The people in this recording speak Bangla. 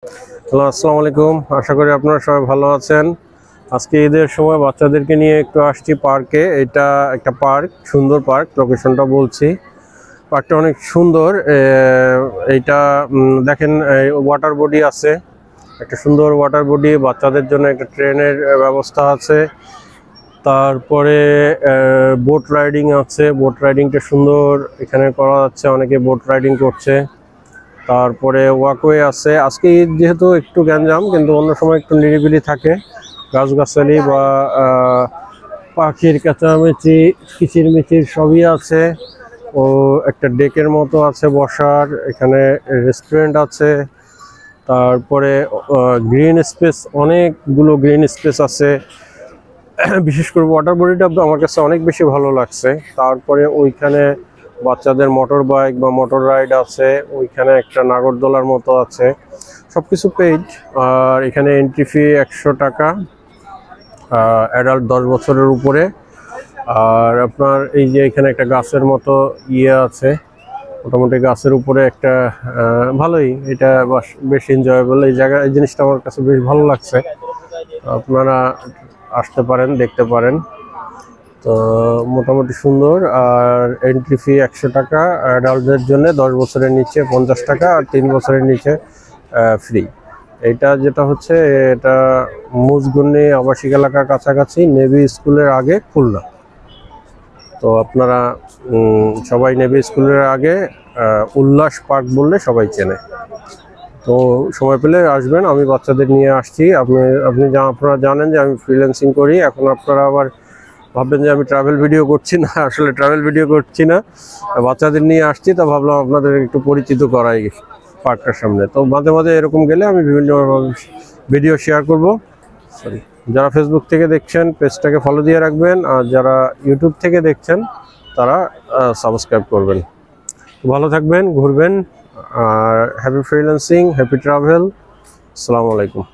হ্যালো, আসসালামু আলাইকুম। আশা করি আপনারা সবাই ভালো আছেন। আজকে ঈদের সময় বাচ্চাদেরকে নিয়ে একটু আসছি পার্কে। এটা একটা পার্ক, সুন্দর পার্ক। লোকেশনটা বলছি, পার্কটা অনেক সুন্দর। এইটা দেখেন, ওয়াটার বডি আছে, একটা সুন্দর ওয়াটার বডি। বাচ্চাদের জন্য একটা ট্রেনের ব্যবস্থা আছে। তারপরে বোট রাইডিং আছে, বোট রাইডিংটা সুন্দর এখানে করা যাচ্ছে, অনেকে বোট রাইডিং করছে। তারপরে ওয়াকওয়ে আছে। আজকে ঈদ যেহেতু একটু গ্যাঞ্জাম, কিন্তু অন্য সময় একটু নিরিবিলি থাকে। গাছগাছালি বা পাখির চেঁচামেচি, কিচিরমিচির সবই আছে। ও একটা ডেকের মতো আছে বসার, এখানে রেস্টুরেন্ট আছে। তারপরে গ্রিন স্পেস, অনেকগুলো গ্রিন স্পেস আছে। বিশেষ করে ওয়াটার বডিটা আমার কাছে অনেক বেশি ভালো লাগছে। তারপরে ওইখানে বাচ্চাদের মোটর বাইক বা মোটর রাইড আছে, ওইখানে একটা নাগরদোলার মতো আছে। সবকিছু পেইড। আর এখানে এন্ট্রি ফি 100 টাকা, অ্যাডাল্ট 10 বছরের উপরে। আর আপনার এই যে এখানে একটা গাছের মতো আছে, মোটামুটি গাছের উপরে একটা ভালোই, এটা বেশ এনজয়েবল এই জায়গা। এই জিনিসটা আমার কাছে বেশ ভালো লাগছে। আপনারা আসতে পারেন, দেখতে পারেন। তো মোটামুটি সুন্দর। আর এন্ট্রি ফি 100 টাকা, অ্যাডাল্টদের জন্য 10 বছরের নিচে 50 টাকা, আর 3 বছরের নিচে ফ্রি। এটা যেটা হচ্ছে, এটা মুজগুন্নি আবাসিক এলাকার কাছাকাছি, নেভি স্কুলের আগে, খুলনা। তো আপনারা সবাই নেভি স্কুলের আগে উল্লাস পার্ক বললে সবাই চেনে। তো সময় পেলে আসবেন, আমি বাচ্চাদের নিয়ে আসছি। আপনারা জানেন যে আমি ফ্রিল্যান্সিং করি। এখন আপনারা আবার ভাববেন যে আমি ট্রাভেল ভিডিও করছি। না, আসলে ট্রাভেল ভিডিও করছি না, বাচ্চাদের নিয়ে আসছি। তা ভাবলাম আপনাদের একটু পরিচিত করাই পার্কটার সামনে। তো মাঝে মাঝে এরকম গেলে আমি বিভিন্ন ভিডিও শেয়ার করব। সরি, যারা ফেসবুক থেকে দেখছেন পেজটাকে ফলো দিয়ে রাখবেন, আর যারা ইউটিউব থেকে দেখছেন তারা সাবস্ক্রাইব করবেন। ভালো থাকবেন, ঘুরবেন। আর হ্যাপি ফ্রিল্যান্সিং, হ্যাপি ট্রাভেল। আসসালামু আলাইকুম।